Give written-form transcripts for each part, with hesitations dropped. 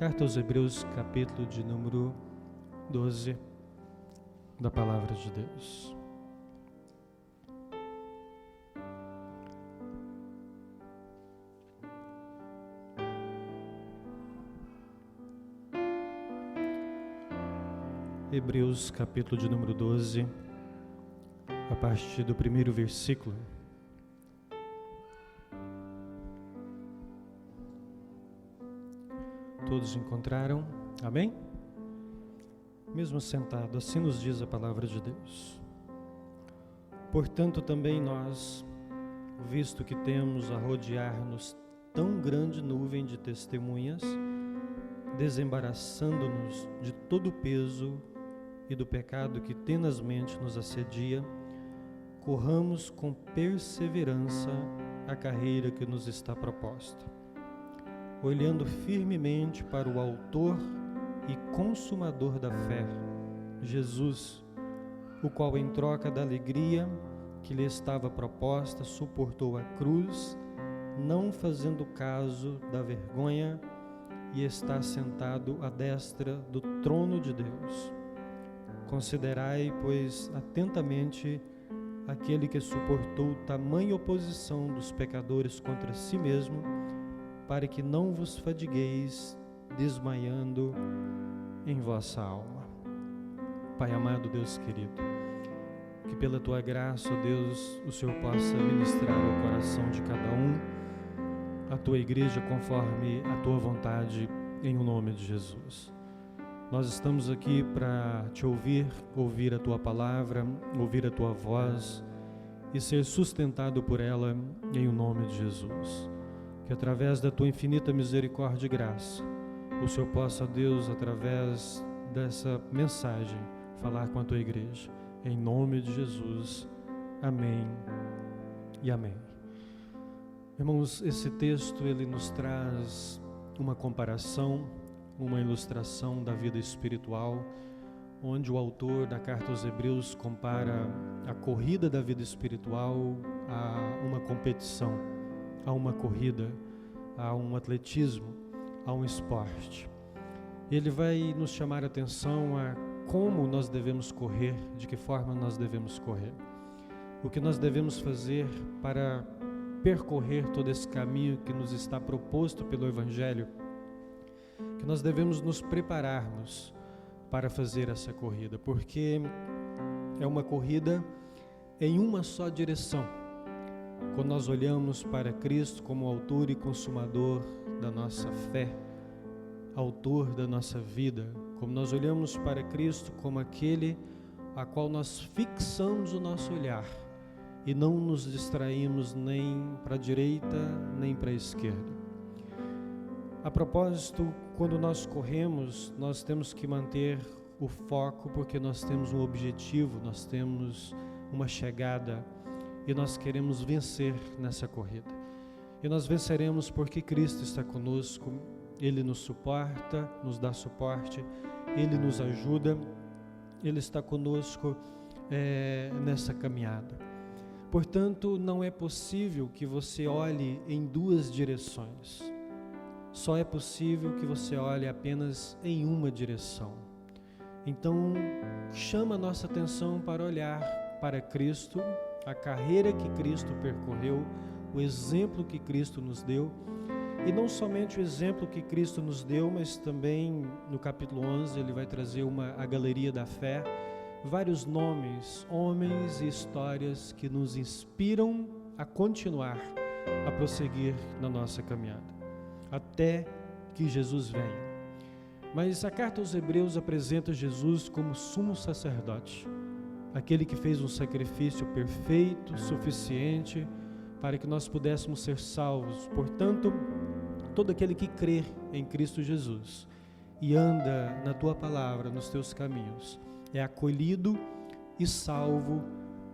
Carta aos Hebreus, capítulo de número 12, da Palavra de Deus. Hebreus, capítulo de número 12, a partir do primeiro versículo. Todos encontraram? Amém? Mesmo sentado, assim nos diz a palavra de Deus. Portanto, também nós, visto que temos a rodear-nos tão grande nuvem de testemunhas, desembaraçando-nos de todo o peso e do pecado que tenazmente nos assedia, corramos com perseverança a carreira que nos está proposta, olhando firmemente para o autor e consumador da fé, Jesus, o qual, em troca da alegria que lhe estava proposta, suportou a cruz, não fazendo caso da vergonha, e está sentado à destra do trono de Deus. Considerai, pois, atentamente aquele que suportou tamanha oposição dos pecadores contra si mesmo, para que não vos fadigueis desmaiando em vossa alma. Pai amado, Deus querido, que pela Tua graça, ó Deus, o Senhor possa ministrar ao coração de cada um a Tua igreja conforme a Tua vontade, em o nome de Jesus. Nós estamos aqui para Te ouvir a Tua palavra, ouvir a Tua voz e ser sustentado por ela, em o nome de Jesus. Que através da Tua infinita misericórdia e graça, o Senhor possa, Deus, através dessa mensagem, falar com a Tua igreja. Em nome de Jesus. Amém e amém. Irmãos, esse texto, ele nos traz uma comparação, uma ilustração da vida espiritual, onde o autor da Carta aos Hebreus compara a corrida da vida espiritual a uma competição, a uma corrida, a um atletismo, a um esporte. Ele vai nos chamar a atenção a como nós devemos correr, de que forma nós devemos correr. O que nós devemos fazer para percorrer todo esse caminho que nos está proposto pelo Evangelho, que nós devemos nos prepararmos para fazer essa corrida, porque é uma corrida em uma só direção. Quando nós olhamos para Cristo como autor e consumador da nossa fé, autor da nossa vida, como nós olhamos para Cristo como aquele a qual nós fixamos o nosso olhar e não nos distraímos nem para a direita nem para a esquerda. A propósito, quando nós corremos, nós temos que manter o foco, porque nós temos um objetivo, nós temos uma chegada e nós queremos vencer nessa corrida. E nós venceremos porque Cristo está conosco, Ele nos suporta, nos dá suporte, Ele nos ajuda, Ele está conosco nessa caminhada. Portanto, não é possível que você olhe em duas direções. Só é possível que você olhe apenas em uma direção. Então, chama a nossa atenção para olhar para Cristo, a carreira que Cristo percorreu, o exemplo que Cristo nos deu, e não somente o exemplo que Cristo nos deu, mas também no capítulo 11 ele vai trazer a galeria da fé, vários nomes, homens e histórias que nos inspiram a continuar, a prosseguir na nossa caminhada, até que Jesus venha. Mas a carta aos Hebreus apresenta Jesus como sumo sacerdote, aquele que fez um sacrifício perfeito, suficiente, para que nós pudéssemos ser salvos. Portanto, todo aquele que crê em Cristo Jesus e anda na Tua palavra, nos Teus caminhos, é acolhido e salvo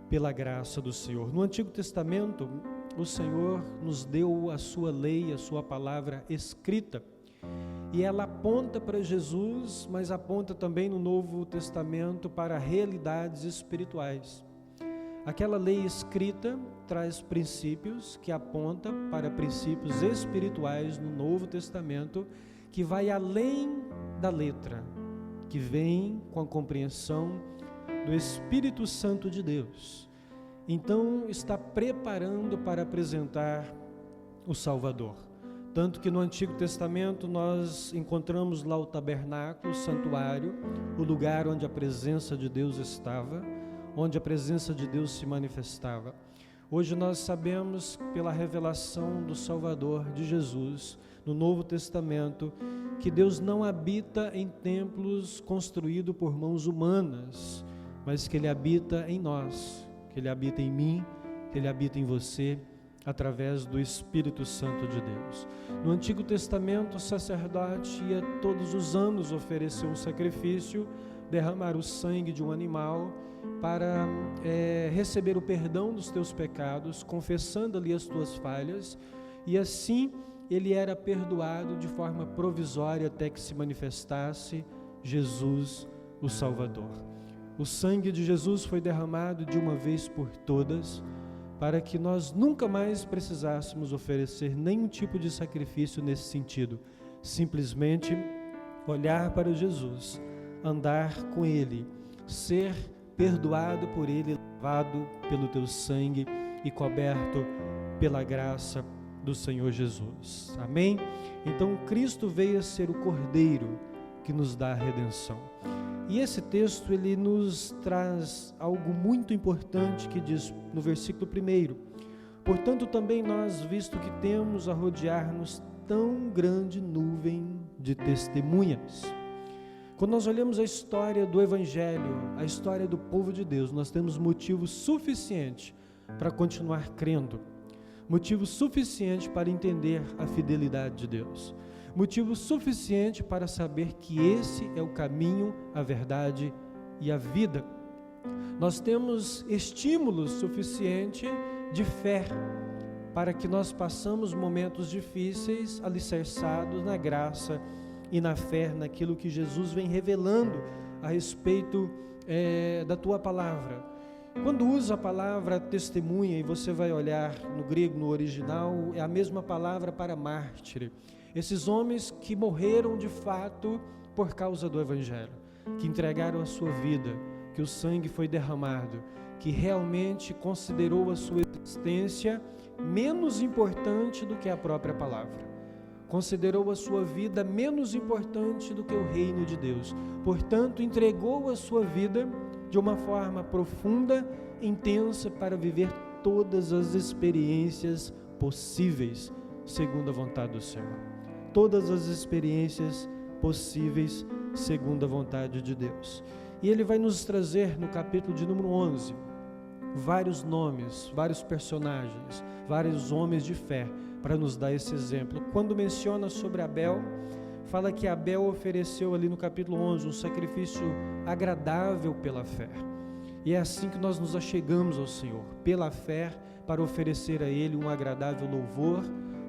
pela graça do Senhor. No Antigo Testamento, o Senhor nos deu a Sua lei, a Sua palavra escrita, e ela aponta para Jesus, mas aponta também no Novo Testamento para realidades espirituais. Aquela lei escrita traz princípios que apontam para princípios espirituais no Novo Testamento, que vai além da letra, que vem com a compreensão do Espírito Santo de Deus. Então está preparando para apresentar o Salvador. Tanto que no Antigo Testamento nós encontramos lá o tabernáculo, o santuário, o lugar onde a presença de Deus estava, onde a presença de Deus se manifestava. Hoje nós sabemos, pela revelação do Salvador, de Jesus, no Novo Testamento, que Deus não habita em templos construídos por mãos humanas, mas que Ele habita em nós, que Ele habita em mim, que Ele habita em você, através do Espírito Santo de Deus. No Antigo Testamento, o sacerdote ia todos os anos oferecer um sacrifício, derramar o sangue de um animal para receber o perdão dos teus pecados, confessando ali as tuas falhas, e assim ele era perdoado de forma provisória até que se manifestasse Jesus, o Salvador. O sangue de Jesus foi derramado de uma vez por todas, para que nós nunca mais precisássemos oferecer nenhum tipo de sacrifício nesse sentido. Simplesmente olhar para Jesus, andar com Ele, ser perdoado por Ele, lavado pelo teu sangue e coberto pela graça do Senhor Jesus. Amém? Então Cristo veio a ser o Cordeiro que nos dá a redenção. E esse texto, ele nos traz algo muito importante que diz no versículo 1: portanto também nós, visto que temos a rodear-nos tão grande nuvem de testemunhas. Quando nós olhamos a história do Evangelho, a história do povo de Deus, nós temos motivo suficiente para continuar crendo, motivo suficiente para entender a fidelidade de Deus, motivo suficiente para saber que esse é o caminho, a verdade e a vida. Nós temos estímulo suficiente de fé para que nós passamos momentos difíceis alicerçados na graça e na fé, naquilo que Jesus vem revelando a respeito da tua palavra. Quando usa a palavra testemunha, e você vai olhar no grego, no original, é a mesma palavra para mártir. Esses homens que morreram de fato por causa do Evangelho, que entregaram a sua vida, que o sangue foi derramado, que realmente considerou a sua existência menos importante do que a própria palavra, considerou a sua vida menos importante do que o reino de Deus, portanto entregou a sua vida de uma forma profunda, intensa, para viver todas as experiências possíveis, segundo a vontade do Senhor. Todas as experiências possíveis segundo a vontade de Deus. E ele vai nos trazer no capítulo de número 11 vários nomes, vários personagens, vários homens de fé para nos dar esse exemplo. Quando menciona sobre Abel, fala que Abel ofereceu ali no capítulo 11 um sacrifício agradável pela fé. E é assim que nós nos achegamos ao Senhor, pela fé, para oferecer a Ele um agradável louvor,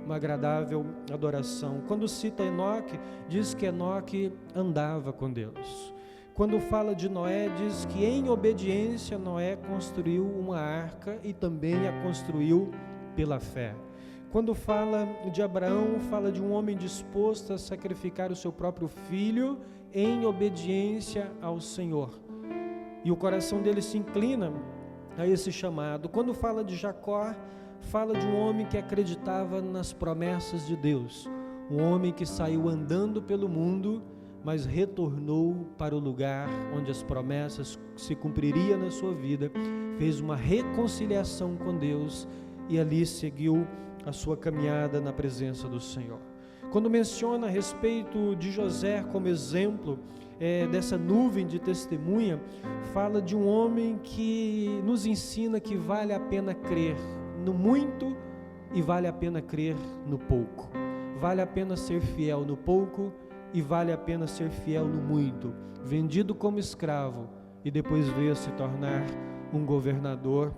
uma agradável adoração. Quando cita Enoque, diz que Enoque andava com Deus. Quando fala de Noé, diz que em obediência Noé construiu uma arca e também a construiu pela fé. Quando fala de Abraão, fala de um homem disposto a sacrificar o seu próprio filho em obediência ao Senhor. E o coração dele se inclina a esse chamado. Quando fala de Jacó, fala de um homem que acreditava nas promessas de Deus, um homem que saiu andando pelo mundo, mas retornou para o lugar onde as promessas se cumpririam na sua vida, fez uma reconciliação com Deus e ali seguiu a sua caminhada na presença do Senhor. Quando menciona a respeito de José como exemplo dessa nuvem de testemunha, fala de um homem que nos ensina que vale a pena crer no muito e vale a pena crer no pouco. Vale a pena ser fiel no pouco e vale a pena ser fiel no muito. Vendido como escravo e depois veio a se tornar um governador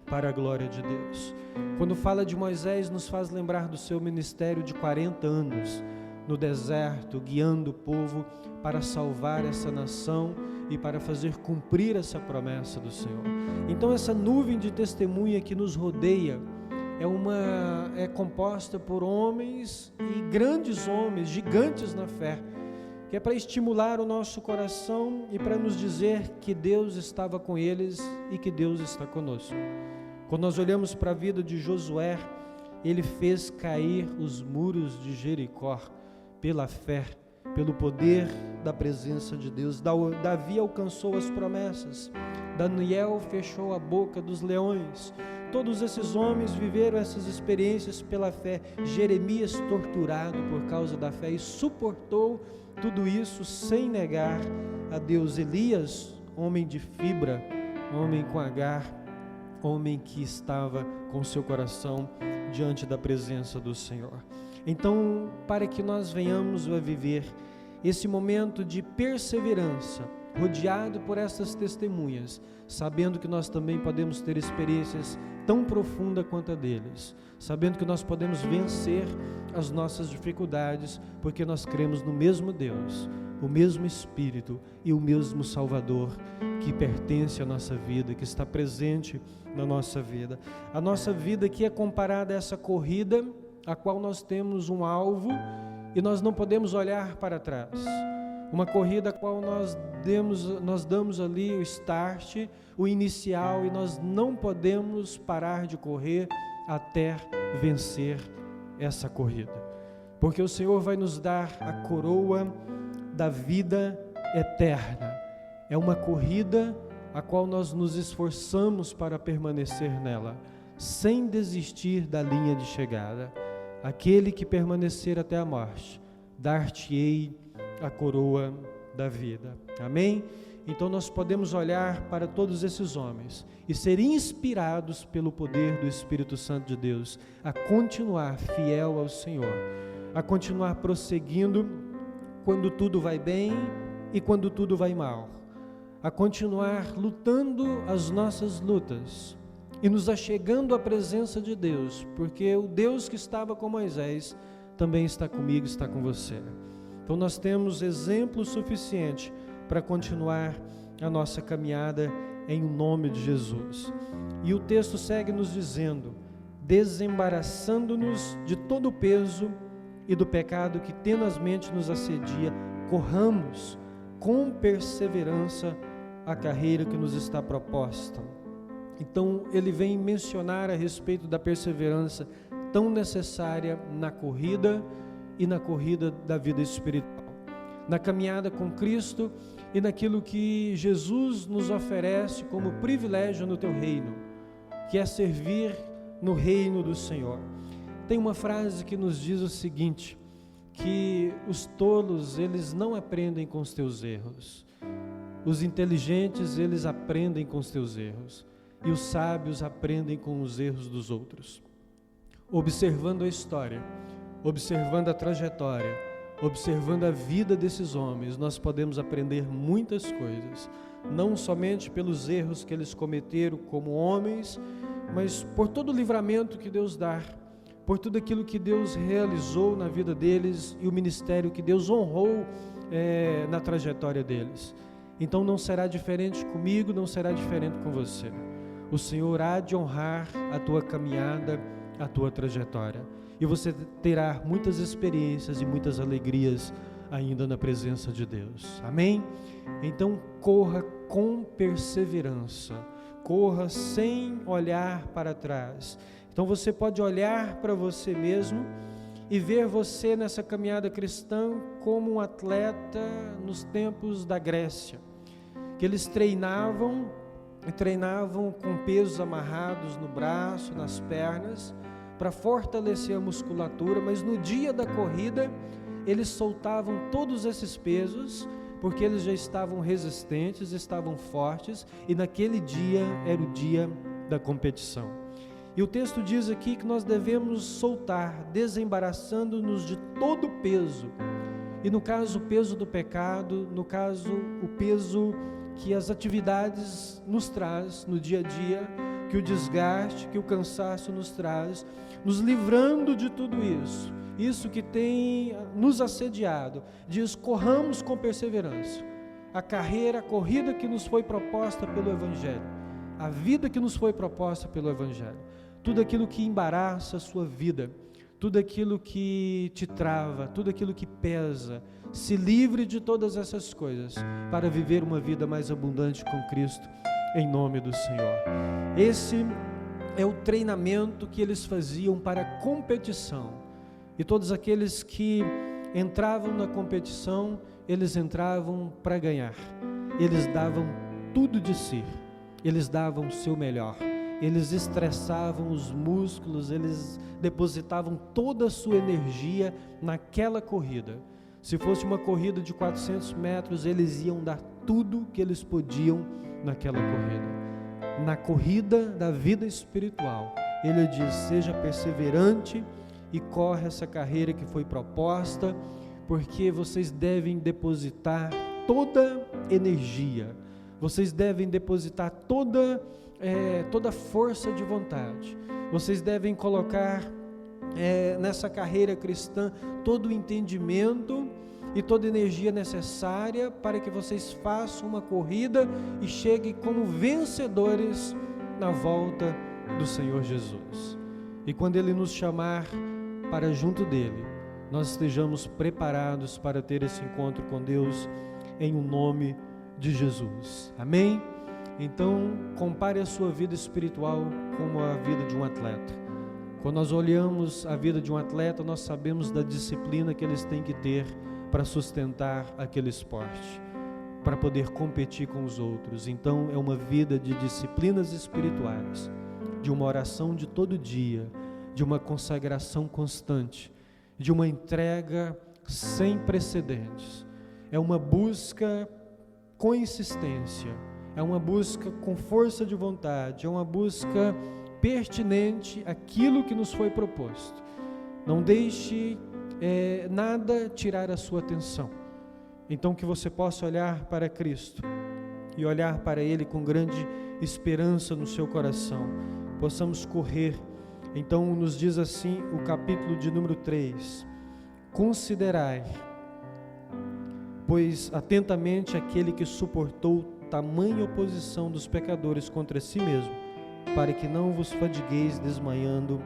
para a glória de Deus. Quando fala de Moisés, nos faz lembrar do seu ministério de 40 anos no deserto, guiando o povo para salvar essa nação e para fazer cumprir essa promessa do Senhor. Então essa nuvem de testemunha que nos rodeia é composta por homens e grandes homens, gigantes na fé, que é para estimular o nosso coração e para nos dizer que Deus estava com eles e que Deus está conosco. Quando nós olhamos para a vida de Josué, ele fez cair os muros de Jericó pela fé, pelo poder da presença de Deus. Davi alcançou as promessas, Daniel fechou a boca dos leões. Todos esses homens viveram essas experiências pela fé. Jeremias, torturado por causa da fé, e suportou tudo isso sem negar a Deus. Elias, homem de fibra, homem com Agar, homem que estava com seu coração diante da presença do Senhor. Então, para que nós venhamos a viver esse momento de perseverança, rodeado por essas testemunhas, sabendo que nós também podemos ter experiências tão profundas quanto a deles, sabendo que nós podemos vencer as nossas dificuldades, porque nós cremos no mesmo Deus, o mesmo Espírito e o mesmo Salvador que pertence à nossa vida, que está presente na nossa vida. A nossa vida aqui é comparada a essa corrida, a qual nós temos um alvo e nós não podemos olhar para trás. Uma corrida a qual nós damos ali o start, o inicial, e nós não podemos parar de correr até vencer essa corrida. Porque o Senhor vai nos dar a coroa da vida eterna. É uma corrida a qual nós nos esforçamos para permanecer nela, sem desistir da linha de chegada. Aquele que permanecer até a morte, dar-te-ei a coroa da vida. Amém? Então nós podemos olhar para todos esses homens e ser inspirados pelo poder do Espírito Santo de Deus a continuar fiel ao Senhor, a continuar prosseguindo quando tudo vai bem e quando tudo vai mal, a continuar lutando as nossas lutas e nos achegando à presença de Deus, porque o Deus que estava com Moisés também está comigo, está com você. Então nós temos exemplo suficiente para continuar a nossa caminhada em nome de Jesus. E o texto segue nos dizendo: desembaraçando-nos de todo o peso e do pecado que tenazmente nos assedia, corramos com perseverança a carreira que nos está proposta. Então ele vem mencionar a respeito da perseverança tão necessária na corrida e na corrida da vida espiritual, na caminhada com Cristo e naquilo que Jesus nos oferece como privilégio no teu reino, que é servir no reino do Senhor. Tem uma frase que nos diz o seguinte, que os tolos, eles não aprendem com os teus erros, os inteligentes, eles aprendem com os teus erros, e os sábios aprendem com os erros dos outros. Observando a história, observando a trajetória, observando a vida desses homens, nós podemos aprender muitas coisas, não somente pelos erros que eles cometeram como homens, mas por todo o livramento que Deus dá, por tudo aquilo que Deus realizou na vida deles e o ministério que Deus honrou na trajetória deles. Então não será diferente comigo, não será diferente com você. O Senhor há de honrar a tua caminhada, a tua trajetória. E você terá muitas experiências e muitas alegrias ainda na presença de Deus. Amém? Então corra com perseverança, corra sem olhar para trás. Então você pode olhar para você mesmo e ver você nessa caminhada cristã como um atleta nos tempos da Grécia, que eles treinavam com pesos amarrados no braço, nas pernas, para fortalecer a musculatura, mas no dia da corrida eles soltavam todos esses pesos, porque eles já estavam resistentes, estavam fortes, e naquele dia era o dia da competição. E o texto diz aqui que nós devemos soltar, desembaraçando-nos de todo o peso, e no caso o peso do pecado, no caso o peso que as atividades nos traz no dia a dia, que o desgaste, que o cansaço nos traz, nos livrando de tudo isso que tem nos assediado. Diz: corramos com perseverança a corrida que nos foi proposta pelo Evangelho, a vida que nos foi proposta pelo Evangelho. tudo aquilo que embaraça a sua vida, tudo aquilo que te trava, tudo aquilo que pesa. Se livre de todas essas coisas para viver uma vida mais abundante com Cristo, em nome do Senhor. Esse é o treinamento que eles faziam para a competição. E todos aqueles que entravam na competição, eles entravam para ganhar. Eles davam tudo de si, eles davam o seu melhor. Eles estressavam os músculos, eles depositavam toda a sua energia naquela corrida. Se fosse uma corrida de 400 metros, eles iam dar tudo que eles podiam naquela corrida. Na corrida da vida espiritual, ele diz: seja perseverante e corre essa carreira que foi proposta, porque vocês devem depositar toda energia, vocês devem depositar toda força de vontade, vocês devem colocar nessa carreira cristã todo o entendimento e toda a energia necessária para que vocês façam uma corrida e cheguem como vencedores na volta do Senhor Jesus. E quando Ele nos chamar para junto dEle, nós estejamos preparados para ter esse encontro com Deus em o nome de Jesus. Amém? Então, compare a sua vida espiritual com a vida de um atleta. Quando nós olhamos a vida de um atleta, nós sabemos da disciplina que eles têm que ter para sustentar aquele esporte, para poder competir com os outros. Então, é uma vida de disciplinas espirituais, de uma oração de todo dia, de uma consagração constante, de uma entrega sem precedentes. É uma busca com insistência, é uma busca com força de vontade, é uma busca pertinente àquilo que nos foi proposto. Não deixe nada tirar a sua atenção. Então, que você possa olhar para Cristo e olhar para Ele com grande esperança no seu coração. Possamos correr. Então, nos diz assim o capítulo de número 3: considerai, pois atentamente aquele que suportou tamanha oposição dos pecadores contra si mesmo, para que não vos fadigueis desmaiando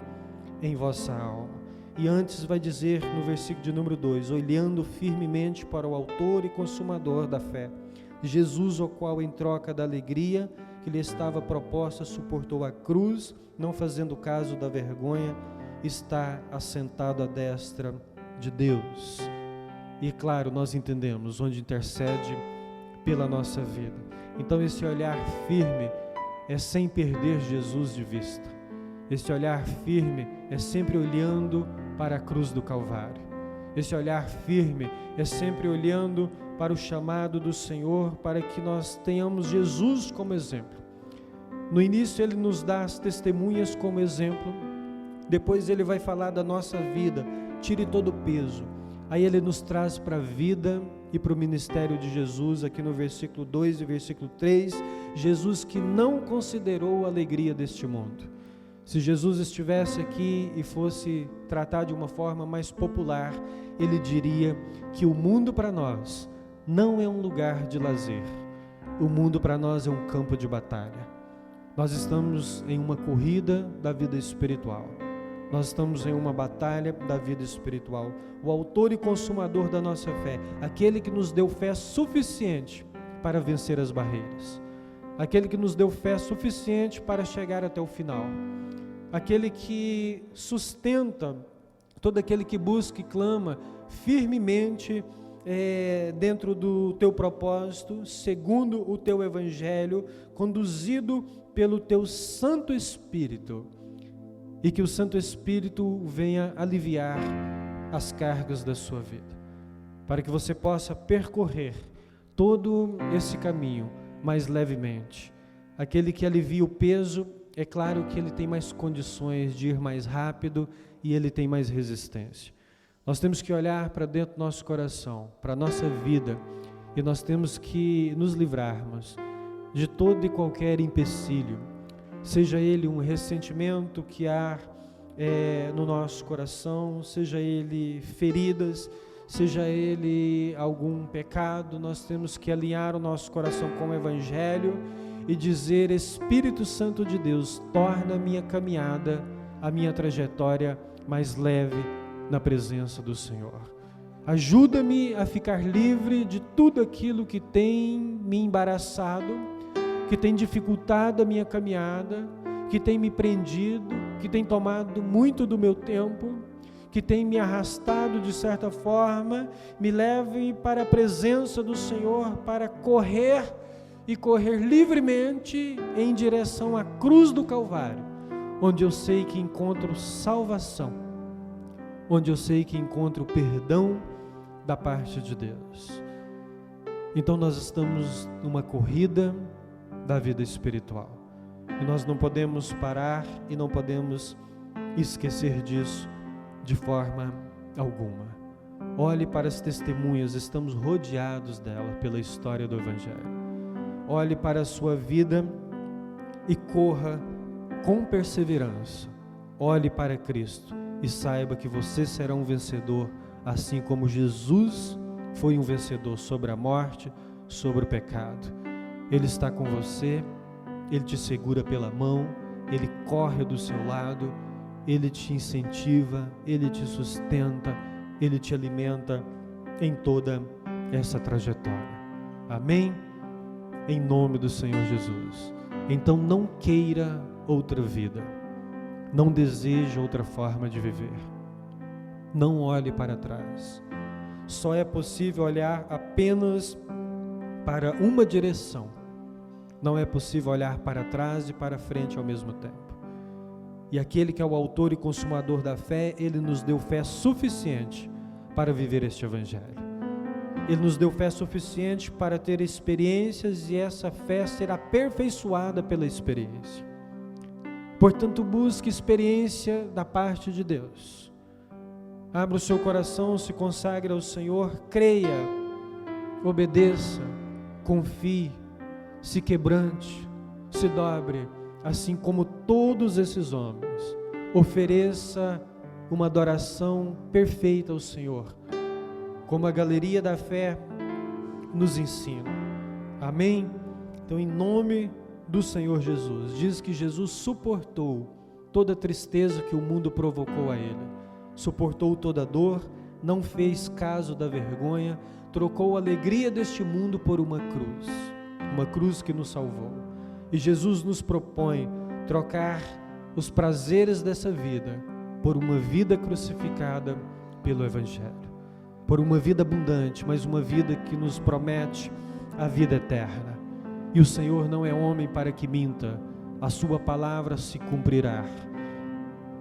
em vossa alma. E antes vai dizer no versículo de número 2: olhando firmemente para o autor e consumador da fé, Jesus, o qual em troca da alegria que lhe estava proposta suportou a cruz, não fazendo caso da vergonha, está assentado à destra de Deus. E claro, nós entendemos onde intercede pela nossa vida. Então esse olhar firme é sem perder Jesus de vista. Esse olhar firme é sempre olhando para a cruz do Calvário. Esse olhar firme é sempre olhando para o chamado do Senhor, para que nós tenhamos Jesus como exemplo. No início Ele nos dá as testemunhas como exemplo, depois Ele vai falar da nossa vida: tire todo o peso. Aí Ele nos traz para a vida e para o ministério de Jesus, aqui no versículo 2 e versículo 3, Jesus que não considerou a alegria deste mundo. Se Jesus estivesse aqui e fosse tratar de uma forma mais popular, Ele diria que o mundo para nós não é um lugar de lazer, o mundo para nós é um campo de batalha. Nós estamos em uma corrida da vida espiritual. Nós estamos em uma batalha da vida espiritual. O autor e consumador da nossa fé, aquele que nos deu fé suficiente para vencer as barreiras, aquele que nos deu fé suficiente para chegar até o final, aquele que sustenta todo aquele que busca e clama firmemente dentro do teu propósito, segundo o teu evangelho, conduzido pelo teu Santo Espírito. E que o Santo Espírito venha aliviar as cargas da sua vida, para que você possa percorrer todo esse caminho mais levemente. Aquele que alivia o peso, é claro que ele tem mais condições de ir mais rápido e ele tem mais resistência. Nós temos que olhar para dentro do nosso coração, para a nossa vida, e nós temos que nos livrarmos de todo e qualquer empecilho, seja ele um ressentimento que há no nosso coração, seja ele feridas, seja ele algum pecado. Nós temos que alinhar o nosso coração com o Evangelho e dizer: Espírito Santo de Deus, torna a minha caminhada, a minha trajetória mais leve na presença do Senhor. Ajuda-me a ficar livre de tudo aquilo que tem me embaraçado, que tem dificultado a minha caminhada, que tem me prendido, que tem tomado muito do meu tempo, que tem me arrastado de certa forma. Me leve para a presença do Senhor para correr e correr livremente em direção à cruz do Calvário, onde eu sei que encontro salvação, onde eu sei que encontro perdão da parte de Deus. Então nós estamos numa corrida da vida espiritual e nós não podemos parar e não podemos esquecer disso de forma alguma. Olhe para as testemunhas, estamos rodeados dela pela história do Evangelho. Olhe para a sua vida e corra com perseverança. Olhe para Cristo e saiba que você será um vencedor, assim como Jesus foi um vencedor sobre a morte, sobre o pecado. Ele está com você, Ele te segura pela mão, Ele corre do seu lado, Ele te incentiva, Ele te sustenta, Ele te alimenta em toda essa trajetória. Amém? Em nome do Senhor Jesus. Então não queira outra vida, não deseje outra forma de viver, não olhe para trás. Só é possível olhar apenas para uma direção, não é possível olhar para trás e para frente ao mesmo tempo. E aquele que é o autor e consumador da fé, Ele nos deu fé suficiente para viver este Evangelho. Ele nos deu fé suficiente para ter experiências e essa fé será aperfeiçoada pela experiência. Portanto, busque experiência da parte de Deus. Abra o seu coração, se consagre ao Senhor, creia, obedeça, confie, se quebrante, se dobre, assim como todos esses homens. Ofereça uma adoração perfeita ao Senhor, como a galeria da fé nos ensina. Amém? Então, em nome do Senhor Jesus, diz que Jesus suportou toda a tristeza que o mundo provocou a Ele, suportou toda a dor, não fez caso da vergonha, trocou a alegria deste mundo por uma cruz que nos salvou. E Jesus nos propõe trocar os prazeres dessa vida por uma vida crucificada pelo Evangelho, por uma vida abundante, mas uma vida que nos promete a vida eterna. E o Senhor não é homem para que minta, a sua palavra se cumprirá.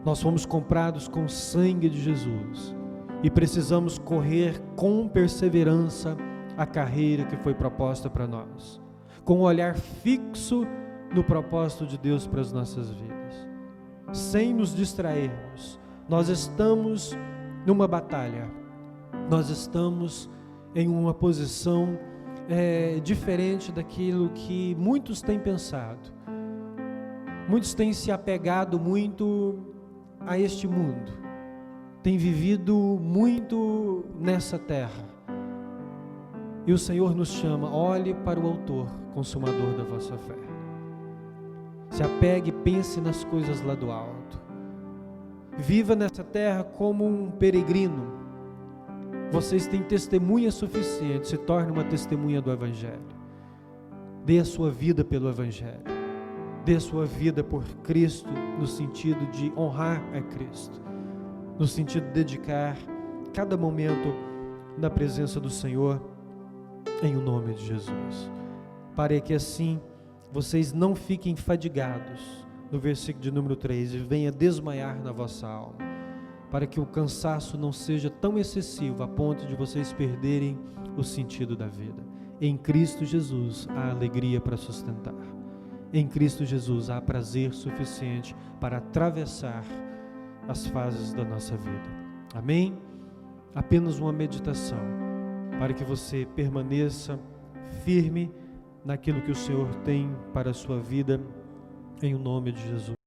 Nós fomos comprados com o sangue de Jesus e precisamos correr com perseverança a carreira que foi proposta para nós, com um olhar fixo no propósito de Deus para as nossas vidas, sem nos distrairmos. Nós estamos numa batalha, nós estamos em uma posição diferente daquilo que muitos têm pensado. Muitos têm se apegado muito a este mundo, têm vivido muito nessa terra. E o Senhor nos chama: olhe para o autor, consumador da vossa fé. Se apegue e pense nas coisas lá do alto. Viva nessa terra como um peregrino. Vocês têm testemunha suficiente, se torne uma testemunha do Evangelho. Dê a sua vida pelo Evangelho. Dê a sua vida por Cristo, no sentido de honrar a Cristo, no sentido de dedicar cada momento na presença do Senhor, em o nome de Jesus. Para que assim vocês não fiquem fadigados, no versículo de número 3, e venha desmaiar na vossa alma, para que o cansaço não seja tão excessivo a ponto de vocês perderem o sentido da vida. Em Cristo Jesus há alegria para sustentar. Em Cristo Jesus há prazer suficiente para atravessar as fases da nossa vida. Amém? Apenas uma meditação para que você permaneça firme naquilo que o Senhor tem para a sua vida, em nome de Jesus.